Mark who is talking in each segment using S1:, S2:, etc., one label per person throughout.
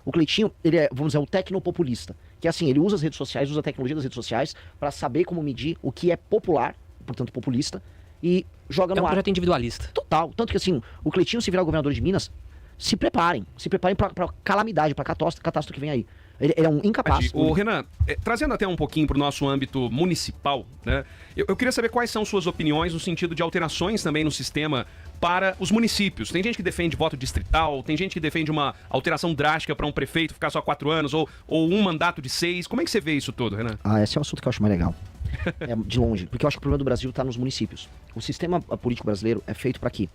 S1: O Cleitinho, ele é, vamos dizer, o tecnopopulista. Que é assim, ele usa as redes sociais, usa a tecnologia das redes sociais para saber como medir o que é popular, portanto populista, e joga no ar.
S2: É um projeto individualista.
S1: Total. Tanto que assim, o Cleitinho, se virar governador de Minas, se preparem pra calamidade, pra catástrofe que vem aí. Ele é um incapaz.
S3: O Renan, trazendo até um pouquinho para o nosso âmbito municipal, né? Eu queria saber quais são suas opiniões no sentido de alterações também no sistema para os municípios. Tem gente que defende voto distrital, tem gente que defende uma alteração drástica para um prefeito ficar só 4 anos, ou um mandato de 6. Como é que você vê isso tudo, Renan?
S1: Esse é o assunto que eu acho mais legal. De longe. Porque eu acho que o problema do Brasil está nos municípios. O sistema político brasileiro é feito para que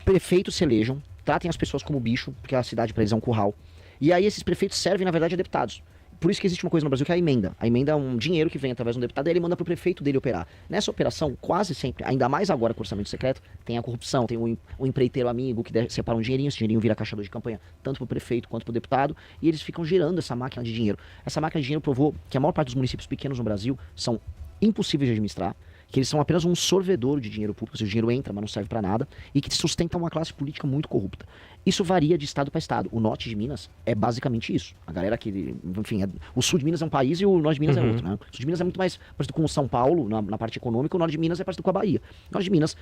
S1: prefeitos se elejam, tratem as pessoas como bicho, porque a cidade para eles é um curral. E aí esses prefeitos servem, na verdade, a deputados. Por isso que existe uma coisa no Brasil que é a emenda. A emenda é um dinheiro que vem através de um deputado e ele manda pro prefeito dele operar. Nessa operação, quase sempre, ainda mais agora com o orçamento secreto, tem a corrupção, tem o empreiteiro amigo que separa um dinheirinho, esse dinheirinho vira caixador de campanha, tanto pro prefeito quanto pro deputado, e eles ficam girando essa máquina de dinheiro. Essa máquina de dinheiro provou que a maior parte dos municípios pequenos no Brasil são impossíveis de administrar, que eles são apenas um sorvedor de dinheiro público, ou seja, o dinheiro entra, mas não serve para nada, e que sustentam uma classe política muito corrupta. Isso varia de estado para estado. O norte de Minas é basicamente isso. A galera que, enfim, o sul de Minas é um país e o norte de Minas é outro, né? O sul de Minas é muito mais parecido com o São Paulo, na parte econômica, o norte de Minas é parecido com a Bahia. O norte de Minas,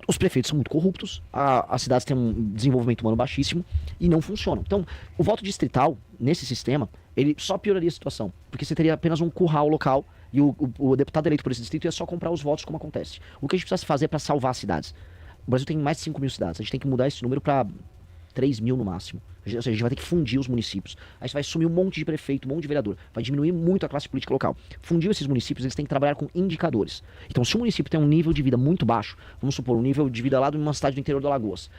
S1: os prefeitos são muito corruptos, as cidades têm um desenvolvimento humano baixíssimo e não funcionam. Então, o voto distrital, nesse sistema, ele só pioraria a situação, porque você teria apenas um curral local e o deputado eleito por esse distrito ia só comprar os votos, como acontece. O que a gente precisa fazer para salvar as cidades? O Brasil tem mais de 5 mil cidades. A gente tem que mudar esse número para 3 mil no máximo. Ou seja, a gente vai ter que fundir os municípios. Aí você vai sumir um monte de prefeito, um monte de vereador. Vai diminuir muito a classe política local. Fundir esses municípios, eles têm que trabalhar com indicadores. Então, se o município tem um nível de vida muito baixo, vamos supor, um nível de vida lá de uma cidade do interior do Alagoas,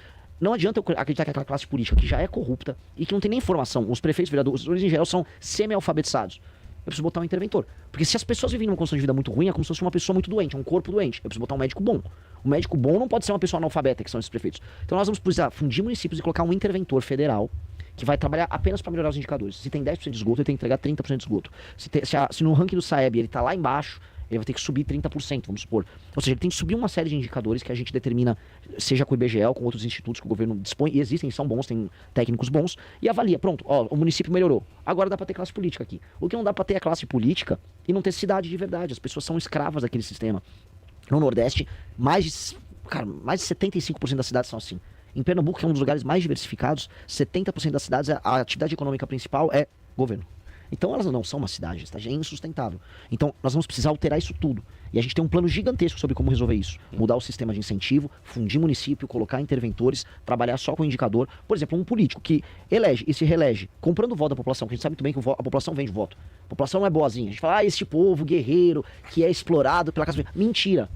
S1: não adianta eu acreditar que aquela classe política que já é corrupta e que não tem nem formação, os prefeitos, vereadores, em geral, são semi-alfabetizados. Eu preciso botar um interventor. Porque se as pessoas vivem numa condição de vida muito ruim, é como se fosse uma pessoa muito doente, um corpo doente. Eu preciso botar um médico bom. O médico bom não pode ser uma pessoa analfabeta, que são esses prefeitos. Então nós vamos precisar fundir municípios e colocar um interventor federal que vai trabalhar apenas para melhorar os indicadores. Se tem 10% de esgoto, ele tem que entregar 30% de esgoto. Se no ranking do Saeb ele está lá embaixo, ele vai ter que subir 30%, vamos supor. Ou seja, ele tem que subir uma série de indicadores que a gente determina, seja com o IBGE ou com outros institutos que o governo dispõe, e existem, são bons, tem técnicos bons, e avalia, pronto, o município melhorou. Agora dá para ter classe política aqui. O que não dá para ter é classe política e não ter cidade de verdade. As pessoas são escravas daquele sistema. No Nordeste, mais de 75% das cidades são assim. Em Pernambuco, que é um dos lugares mais diversificados, 70% das cidades, a atividade econômica principal é governo. Então elas não são uma cidade, a cidade é insustentável. Então nós vamos precisar alterar isso tudo. E a gente tem um plano gigantesco sobre como resolver isso. Mudar o sistema de incentivo, fundir município, colocar interventores, trabalhar só com indicador. Por exemplo, um político que elege e se reelege, comprando o voto da população, que a gente sabe muito bem que a população vende voto. A população não é boazinha. A gente fala, esse povo guerreiro que é explorado pela classe... Mentira.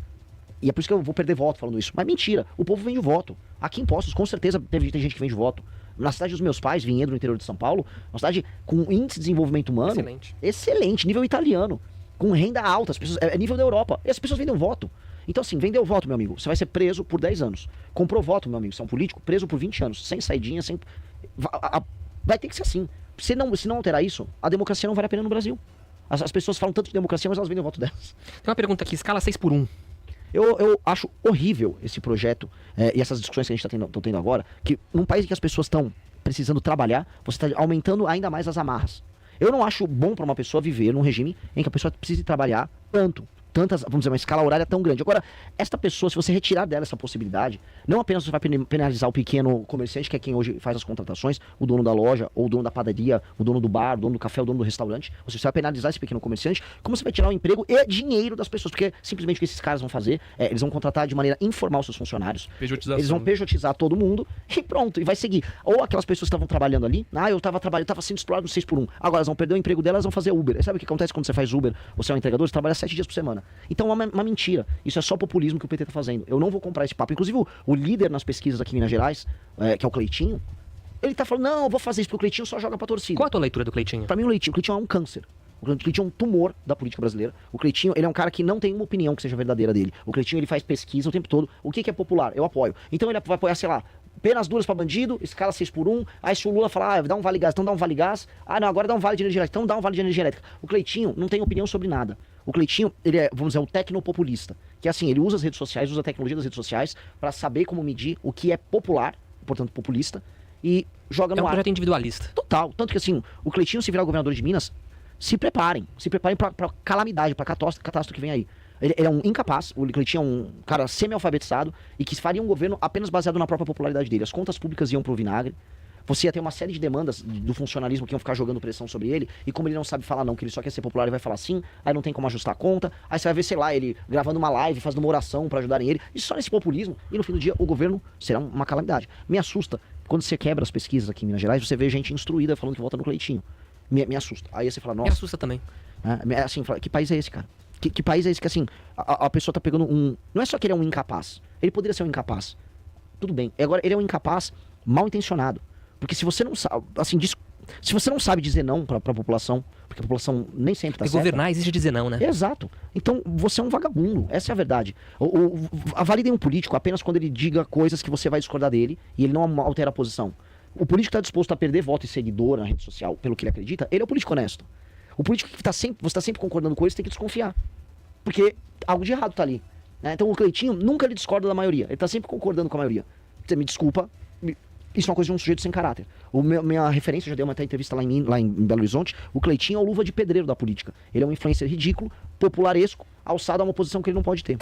S1: E é por isso que eu vou perder voto falando isso. Mas mentira, o povo vende voto. Aqui em Poços, com certeza, tem gente que vende voto. Na cidade dos meus pais, Vinhedo, no interior de São Paulo, uma cidade com índice de desenvolvimento humano excelente, nível italiano, com renda alta, as pessoas, é nível da Europa. E as pessoas vendem voto. Então assim, vendeu voto, meu amigo, você vai ser preso por 10 anos. Comprou voto, meu amigo, você é um político, preso por 20 anos, sem saidinha, sem... Vai ter que ser assim. Se não alterar isso, a democracia não vale a pena no Brasil. As pessoas falam tanto de democracia, mas elas vendem o voto delas.
S2: Tem uma pergunta aqui, escala 6x1.
S1: Eu acho horrível esse projeto e essas discussões que a gente está tendo agora, que num país em que as pessoas estão precisando trabalhar, você está aumentando ainda mais as amarras. Eu não acho bom para uma pessoa viver num regime em que a pessoa precise trabalhar tantas, vamos dizer, uma escala horária tão grande. Agora, esta pessoa, se você retirar dela essa possibilidade, não apenas você vai penalizar o pequeno comerciante, que é quem hoje faz as contratações, o dono da loja, ou o dono da padaria, o dono do bar, o dono do café, o dono do restaurante, você vai penalizar esse pequeno comerciante, como você vai tirar o emprego e dinheiro das pessoas, porque simplesmente o que esses caras vão fazer, eles vão contratar de maneira informal seus funcionários, eles vão pejotizar todo mundo, e pronto, e vai seguir. Ou aquelas pessoas que estavam trabalhando ali, eu estava sendo explorado no 6x1, agora elas vão perder o emprego delas, vão fazer Uber. E sabe o que acontece quando você faz Uber, você é um entregador, você trabalha 7 dias por semana. Então é uma mentira. Isso é só populismo que o PT tá fazendo. Eu não vou comprar esse papo. Inclusive o líder nas pesquisas aqui em Minas Gerais, que é o Cleitinho, ele tá falando, não, eu vou fazer isso porque o Cleitinho só joga pra torcida.
S2: Qual a tua leitura do Cleitinho?
S1: Pra mim o Cleitinho é um câncer. O Cleitinho é um tumor da política brasileira. O Cleitinho, ele é um cara que não tem uma opinião que seja verdadeira dele. O Cleitinho, ele faz pesquisa o tempo todo. O que é popular? Eu apoio. Então ele vai apoiar, sei lá, penas duras pra bandido, escala 6x1, aí se o Lula falar, dá um vale gás, então dá um vale gás, não, agora dá um vale de energia elétrica, então dá um vale de energia elétrica. O Cleitinho não tem opinião sobre nada. O Cleitinho, ele é, vamos dizer, o tecnopopulista, que é assim, ele usa as redes sociais, usa a tecnologia das redes sociais para saber como medir o que é popular, portanto populista, e joga
S2: É
S1: no
S2: um
S1: ar.
S2: projeto individualista.
S1: Total. Tanto que assim, o Cleitinho, se virar governador de Minas, se preparem pra calamidade, pra catástrofe que vem aí. Ele é um incapaz, o Cleitinho é um cara semi-alfabetizado e que faria um governo apenas baseado na própria popularidade dele. As contas públicas iam pro vinagre. Você ia ter uma série de demandas do funcionalismo que iam ficar jogando pressão sobre ele, e como ele não sabe falar não, que ele só quer ser popular, ele vai falar sim, aí não tem como ajustar a conta, aí você vai ver, sei lá, ele gravando uma live, fazendo uma oração pra ajudarem ele, e só nesse populismo, e no fim do dia o governo será uma calamidade. Me assusta, quando você quebra as pesquisas aqui em Minas Gerais, você vê gente instruída falando que vota no Cleitinho. Me assusta. Aí você fala,
S2: Me
S1: nossa,
S2: assusta também.
S1: assim, fala, que país é esse, cara? Que país é esse que, assim, a pessoa tá pegando um... Não é só que ele é um incapaz, ele poderia ser um incapaz. Tudo bem, agora ele é um incapaz mal intencionado. Porque se você não sabe, assim, se você não sabe dizer não pra população, porque a população nem sempre tá
S2: E
S1: certa.
S2: governar exige dizer não, né?
S1: Exato. Então você é um vagabundo, essa é a verdade. Avalidem um político apenas quando ele diga coisas que você vai discordar dele e ele não altera a posição. O político que está disposto a perder voto e seguidor na rede social pelo que ele acredita, ele é o político honesto. O político que você está sempre concordando com ele, você tem que desconfiar. Porque algo de errado tá ali. Né? Então o Cleitinho nunca ele discorda da maioria, ele tá sempre concordando com a maioria. Você me desculpa, isso é uma coisa de um sujeito sem caráter. Minha referência, eu já dei uma entrevista lá em Belo Horizonte, o Cleitinho é o luva de pedreiro da política. Ele é um influencer ridículo, popularesco, alçado a uma posição que ele não pode ter.